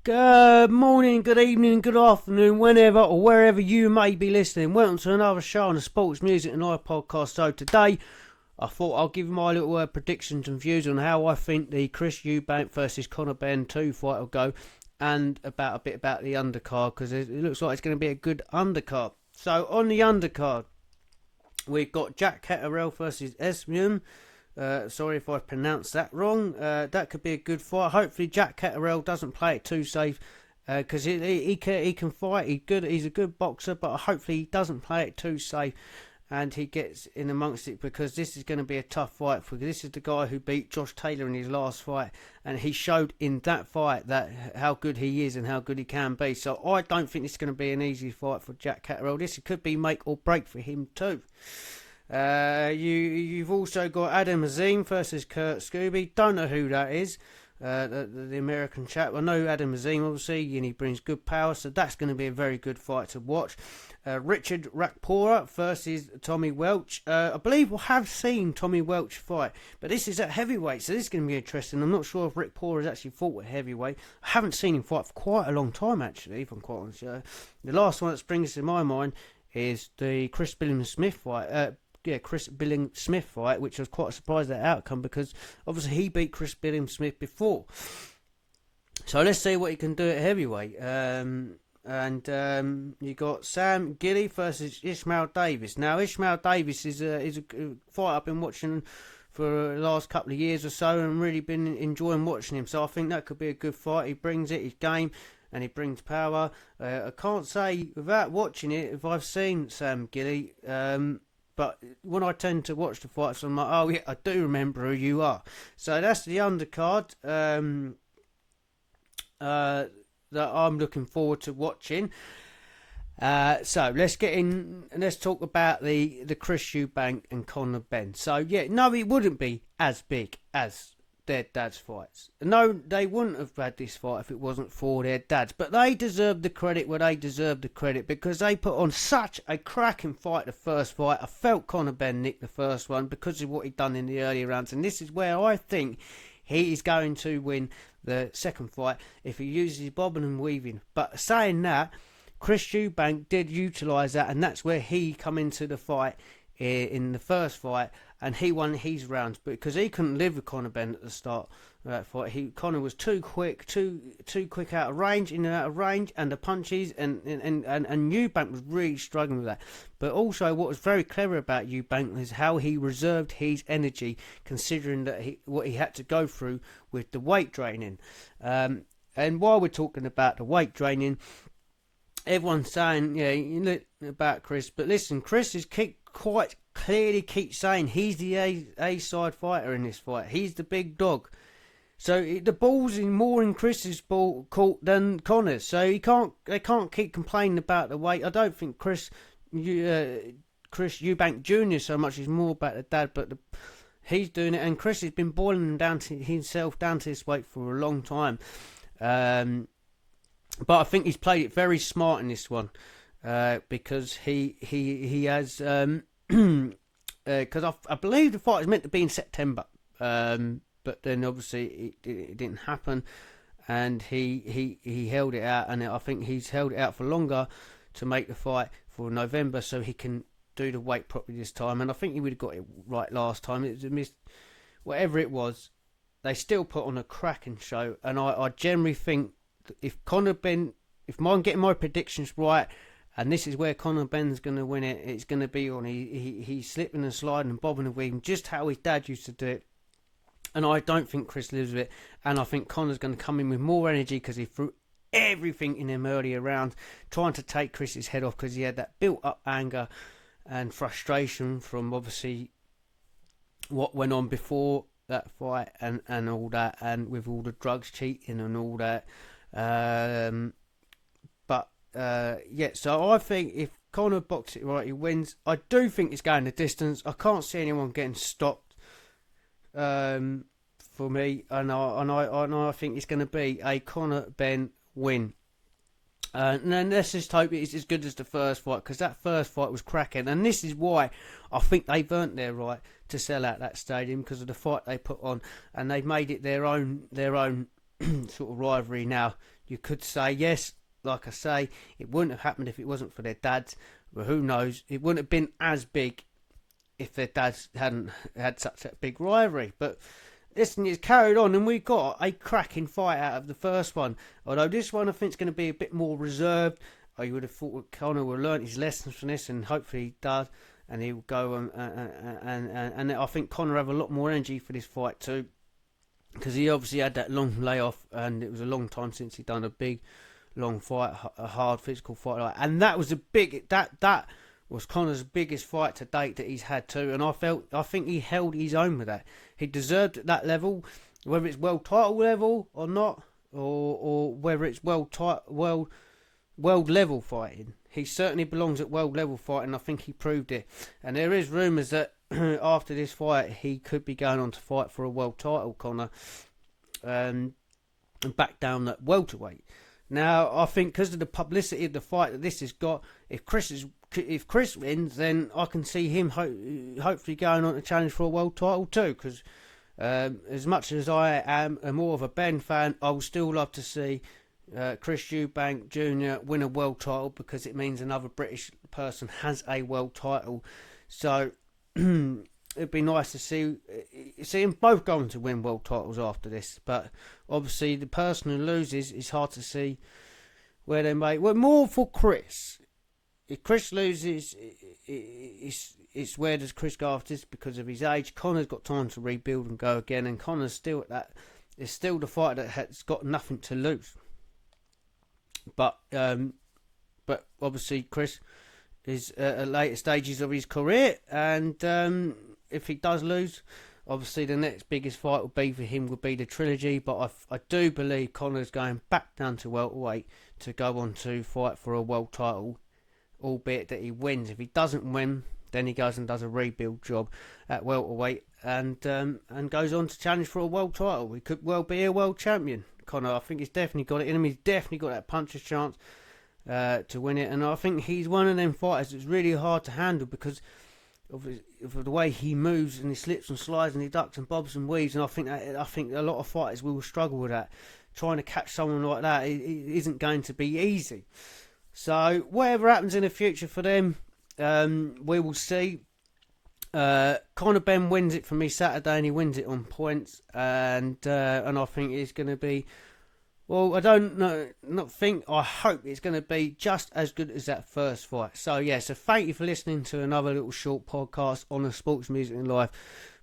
Good morning, good evening, good afternoon, whenever or wherever you may be listening. Welcome to another show on the Sports Music and I podcast. So today, I thought I'll give my little predictions and views on how I think the Chris Eubank versus Conor Ben 2 fight will go, and about a bit about the undercard, because it looks like it's going to be a good undercard. So on the undercard, we've got Jack Catterall versus Esmium. Sorry if I pronounced that wrong. That could be a good fight. Hopefully Jack Catterall doesn't play it too safe, because he can fight. He's a good boxer, but hopefully he doesn't play it too safe and he gets in amongst it, because this is going to be a tough fight. For this is the guy who beat Josh Taylor in his last fight, and he showed in that fight that how good he is and how good he can be. So I don't think this is going to be an easy fight for Jack Catterall. This could be make or break for him too. You've also got Adam Azim versus Kurt Scooby. Don't know who that is. The American chap. I know Adam Azim, obviously, and he brings good power, so that's going to be a very good fight to watch. Richard Rakpora versus Tommy Welch. I believe we'll have seen Tommy Welch fight, but this is at heavyweight, so this is going to be interesting. I'm not sure if Rakpora has actually fought at heavyweight. I haven't seen him fight for quite a long time, actually, if I'm quite honest. The last one that springs to my mind is the Chris Billing-Smith fight. Chris Billing-Smith fight, which I was quite surprised at the outcome, because obviously he beat Chris Billing-Smith before. So let's see what he can do at heavyweight. You got Sam Gilly versus Ishmael Davis. Now Ishmael Davis is a fight I've been watching for the last couple of years or so, and really been enjoying watching him. So I think that could be a good fight. He brings it, his game, and he brings power. I can't say without watching it if I've seen Sam Gilly. But when I tend to watch the fights, I'm like, oh yeah, I do remember who you are. So that's the undercard that I'm looking forward to watching. So let's get in and let's talk about the Chris Eubank and Conor Ben. So yeah, no, it wouldn't be as big as their dads' fights. No, they wouldn't have had this fight if it wasn't for their dads. But they deserve the credit where they deserve the credit, because they put on such a cracking fight the first fight. I felt Conor Ben nicked the first one because of what he'd done in the earlier rounds, and this is where I think he is going to win the second fight if he uses his bobbing and weaving. But saying that, Chris Eubank did utilise that, and that's where he come into the fight in the first fight, and he won his rounds because he couldn't live with Conor Ben at the start of that fight. Conor was too quick out of range, in and out of range, and the punches, and Eubank was really struggling with that. But also, what was very clever about Eubank is how he reserved his energy, considering that what he had to go through with the weight training. And while we're talking about the weight training, everyone's saying, yeah, you know about Chris, but listen, Chris is quite clearly keeps saying he's the A-side fighter in this fight. He's the big dog. So the ball's more in Chris's court than Conor's. So they can't keep complaining about the weight. I don't think Chris Eubank Jr. so much is more about the dad, but he's doing it, and Chris has been boiling him down to this weight for a long time. But I think he's played it very smart in this one, because he has because I believe the fight was meant to be in September, but then obviously it didn't happen, and he held it out, and I think he's held it out for longer to make the fight for November, so he can do the weight properly this time. And I think he would have got it right last time. It was a miss, whatever it was. They still put on a cracking show, and I generally think if I'm getting my predictions right, and this is where Conor Ben's going to win it, it's going to be on he's slipping and sliding and bobbing and weaving, just how his dad used to do it. And I don't think Chris lives with it, and I think Conor's going to come in with more energy because he threw everything in him earlier rounds, trying to take Chris's head off, because he had that built-up anger and frustration from obviously what went on before that fight and all that, and with all the drugs cheating and all that. So I think if Conor boxes it right, he wins. I do think it's going the distance. I can't see anyone getting stopped. For me, and I think it's going to be a Conor Ben win. And then let's just hope it's as good as the first fight, because that first fight was cracking, and this is why I think they've earned their right to sell out that stadium, because of the fight they put on, and they've made it their own sort of rivalry now. You could say, yes, like I say, it wouldn't have happened if it wasn't for their dads. But who knows? It wouldn't have been as big if their dads hadn't had such a big rivalry. But listen, it's carried on, and we got a cracking fight out of the first one. Although this one I think is going to be a bit more reserved. I would have thought Conor will learn his lessons from this, and hopefully he does, and he will go and I think Conor have a lot more energy for this fight too, because he obviously had that long layoff, and it was a long time since he'd done a big, long fight, a hard physical fight, and that was that was Conor's biggest fight to date that he's had too, and I think he held his own with that. He deserved at that level, whether it's world title level or not, or whether it's world level fighting. He certainly belongs at world level fighting. I think he proved it. And there is rumours that after this fight he could be going on to fight for a world title, Conor, and back down at welterweight. Now I think because of the publicity of the fight that this has got, if Chris wins, then I can see him hopefully going on to challenge for a world title too. Because as much as I am more of a Ben fan, I would still love to see Chris Eubank Jr. win a world title, because it means another British person has a world title. So it'd be nice to see them both going to win world titles after this. But obviously the person who loses, is hard to see where they may. Well, more for Chris. If Chris loses, it's where does Chris go after this because of his age. Conor's got time to rebuild and go again, and Conor's still at that. It's still the fighter that has got nothing to lose. But obviously Chris is at later stages of his career, and if he does lose, obviously the next biggest fight would be for him would be the trilogy. But I do believe Conor's going back down to welterweight to go on to fight for a world title, albeit that he wins. If he doesn't win, then he goes and does a rebuild job at welterweight and goes on to challenge for a world title. He could well be a world champion, Conor. I think he's definitely got it in him. He's definitely got that puncher's chance to win it, and I think he's one of them fighters that's really hard to handle because of the way he moves and he slips and slides and he ducks and bobs and weaves, and I think a lot of fighters will struggle with that. Trying to catch someone like that it isn't going to be easy. So whatever happens in the future for them, we will see. Conor Benn wins it for me Saturday, and he wins it on points, and I think it's going to be, well, I don't know, I hope it's going to be just as good as that first fight. So yeah, so thank you for listening to another little short podcast on the Sports Music and Life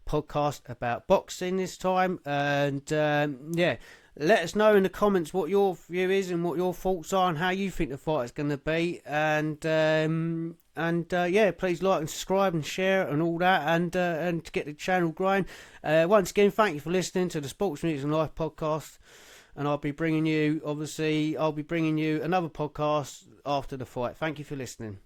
podcast about boxing this time, and yeah, let us know in the comments what your view is and what your thoughts are and how you think the fight is going to be, and yeah, please like and subscribe and share and all that, and to get the channel growing. Once again, thank you for listening to the Sports Music and Life podcast, and I'll be bringing you another podcast after the fight. Thank you for listening.